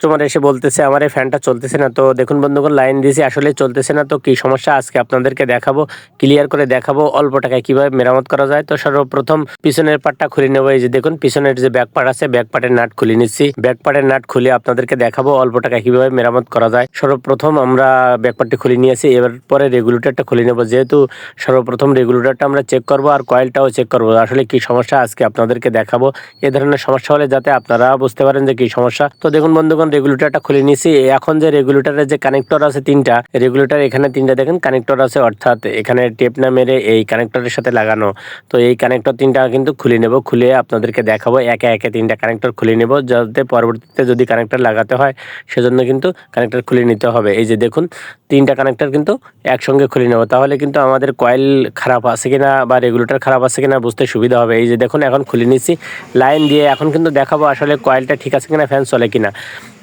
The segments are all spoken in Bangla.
কাস্টমার এসে বলতেছে আমার এই ফ্যানটা চলতেছে না। তো দেখুন বন্ধুগণ, লাইন দিয়েছি আসলে চলতেছে না। তো কি সমস্যা আজকে আপনাদেরকে দেখাবো, ক্লিয়ার করে দেখাবো অল্প টাকায় কিভাবে মেরামত করা যায়। তো সর্বপ্রথম পিছনের পার্টটা খুলে নেবো। এই যে দেখুন পিছনের যে ব্যাক পার্ট আছে, ব্যাক পার্টের নাট খুলে নিচ্ছি। ব্যাক পার্টের নাট খুলে আপনাদেরকে দেখাবো অল্প টাকায় কিভাবে মেরামত করা যায়। সর্বপ্রথম আমরা ব্যাক পার্টটি খুলে নিয়েছি, এবার পরে রেগুলেটরটা খুলে নেবো। যেহেতু সর্বপ্রথম রেগুলেটরটা আমরা চেক করবো আর কয়েলটাও চেক করবো, আসলে কি সমস্যা আজকে আপনাদেরকে দেখাবো। এ ধরনের সমস্যা হলে যাতে আপনারা বুঝতে পারেন যে কি সমস্যা। তো দেখুন বন্ধুগণ, রেগুলেটরটা খুলে নিয়েছি। এখন যে রেগুলেটরের যে কানেক্টর আছে তিনটা, রেগুলেটর এখানে তিনটা দেখেন কানেক্টর আছে, অর্থাৎ এখানে টেপ না মেরে এই কানেক্টরের সাথে লাগানো। তো এই কানেক্টর তিনটা কিন্তু খুলে নেব, খুলে আপনাদেরকে দেখাবো একে একে তিনটা কানেক্টর খুলে নেব, যাতে পরবর্তীতে যদি কানেক্টর লাগাতে হয় সেজন্য কিন্তু কানেক্টর খুলে নিতে হবে। এই যে দেখুন তিনটা কানেক্টর কিন্তু একসঙ্গে খুলে নেব, তাহলে কিন্তু আমাদের কয়েল খারাপ আছে কিনা বা রেগুলেটর খারাপ আছে কিনা বুঝতে সুবিধা হবে। এই যে দেখুন এখন খুলে নিচ্ছি লাইন দিয়ে, এখন কিন্তু দেখাবো আসলে কয়েলটা ঠিক আছে কিনা, ফ্যান চলে কিনা।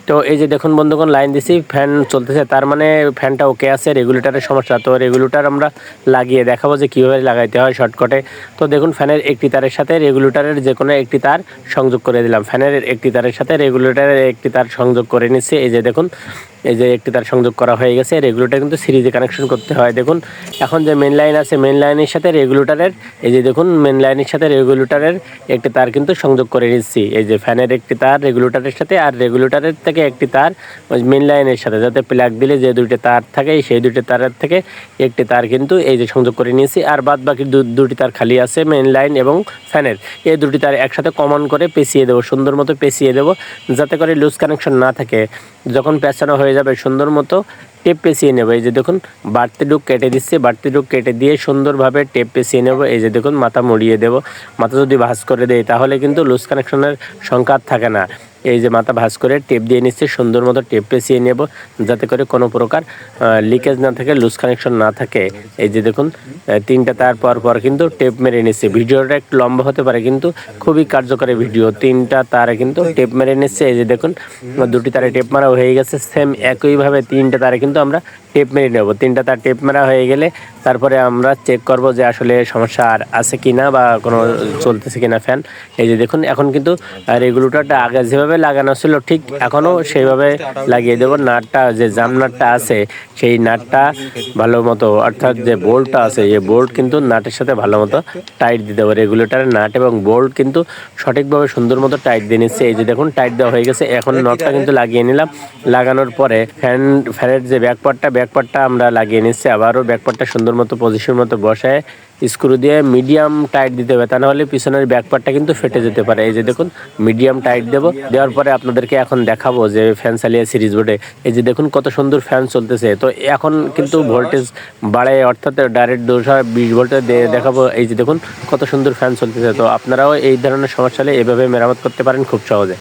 তো এই যে দেখুন বন্ধুগণ, লাইন দিছি, ফ্যান চলতেছে, তার মানে ফ্যানটা ওকে আছে, রেগুলেটরের সমস্যা। তো রেগুলেটর আমরা লাগিয়ে দেখাবো যে কীভাবে লাগাইতে হয় শর্টকাটে। তো দেখুন ফ্যানের একটি তারের সাথে রেগুলেটরের যে কোনো একটি তার সংযোগ করে দিলাম, ফ্যানের একটি তারের সাথে রেগুলেটরের একটি তার সংযোগ করে নিচ্ছি। এই যে দেখুন এই যে একটি তার সংযোগ করা হয়ে গেছে। রেগুলেটর কিন্তু সিরিজে কানেকশন করতে হয়। দেখুন এখন যে মেন লাইন আছে, মেন লাইনের সাথে রেগুলেটরের, এই যে দেখুন মেন লাইনের সাথে রেগুলেটরের একটি তার কিন্তু সংযোগ করে নিচ্ছি। এই যে ফ্যানের একটি তার রেগুলেটরের সাথে, আর রেগুলেটরের থেকে একটি তার ওই মেন লাইনের সাথে, যাতে প্লাগ দিলে যে দুইটা তার থাকে সেই দুইটা তারের থেকে একটি তার কিন্তু এই যে সংযোগ করে নিয়েছি। আর বাদ বাকি দুটি তার খালি আছে, মেন লাইন এবং ফ্যানের। এই দুটি তার একসাথে কমন করে পেঁচিয়ে দেবো, সুন্দর মতো পেঁচিয়ে দেবো, যাতে করে লুজ কানেকশন না থাকে। যখন পেঁচানো হয়ে যাবে সুন্দর মতো টেপ পেঁচিয়ে নেবো। এই যে দেখুন বাড়তি ডুক কেটে দিচ্ছি, বাড়তি ডুক কেটে দিয়ে সুন্দরভাবে টেপ পেঁচিয়ে নেবো। এই যে দেখুন মাথা মুড়িয়ে দেবো, মাথা যদি ভাঁজ করে দেয় তাহলে কিন্তু লুজ কানেকশনের সংকাত থাকে না। এই যে মাথা ভাঁজ করে টেপ দিয়ে নিচ্ছি, সুন্দর মতো টেপ পেঁচিয়ে নেব, যাতে করে কোনো প্রকার লিকেজ না থাকে, লুজ কানেকশন না থাকে। এই যে দেখুন তিনটা তার পর কিন্তু টেপ মেরে নিচ্ছে। ভিডিওটা একটু লম্বা হতে পারে কিন্তু খুবই কার্যকরী ভিডিও। তিনটা তারে কিন্তু টেপ মেরে নিচ্ছে। এই যে দেখুন দুটি তারে টেপ মারা হয়ে গেছে। সেম একইভাবে তিনটা তারে কিন্তু আমরা টেপ মেরে নেব। তিনটা তার টেপ মারা হয়ে গেলে তারপরে আমরা চেক করব যে আসলে সমস্যা আর আছে কিনা বা কোনো চলতেছে কিনা ফ্যান। এই যে দেখুন এখন কিন্তু রেগুলেটরটা আগে যেভাবে লাগানো ছিল ঠিক এখনও সেইভাবে লাগিয়ে দেবো। নাটটা যে জাম নাটটা আছে সেই নাটটা ভালো মতো, অর্থাৎ যে বোল্টটা আছে এই বোল্ট কিন্তু নাটের সাথে ভালো মতো টাইট দিয়ে দেবো। রেগুলেটরের নাট এবং বোল্ট কিন্তু সঠিকভাবে সুন্দর মতো টাইট দিয়ে নিচ্ছে। এই যে দেখুন টাইট দেওয়া হয়ে গেছে। এখন নটটা কিন্তু লাগিয়ে নিলাম। লাগানোর পরে ফ্যানের যে ব্যাকপার্টটা আমরা লাগিয়ে নিচ্ছি। আবারও ব্যাকপার্টটা সুন্দর মতো পজিশন মতো বসায় স্ক্রু দিয়ে মিডিয়াম টাইট দিতে হবে, তা নাহলে পিছনের ব্যাকপার্টটা কিন্তু ফেটে যেতে পারে। এই যে দেখুন মিডিয়াম টাইট দেবো। দেওয়ার পরে আপনাদেরকে এখন দেখাবো যে ফ্যান চালিয়ে সিরিজ বোর্ডে এই যে দেখুন কত সুন্দর ফ্যান চলতেছে। তো এখন কিন্তু ভোল্টেজ বাড়ে, অর্থাৎ ডাইরেক্ট 220 ভোল্টে দেখাবো। এই যে দেখুন কত সুন্দর ফ্যান চলতেছে। তো আপনারাও এই ধরনের সমস্যা হলে এভাবে মেরামত করতে পারেন খুব সহজে।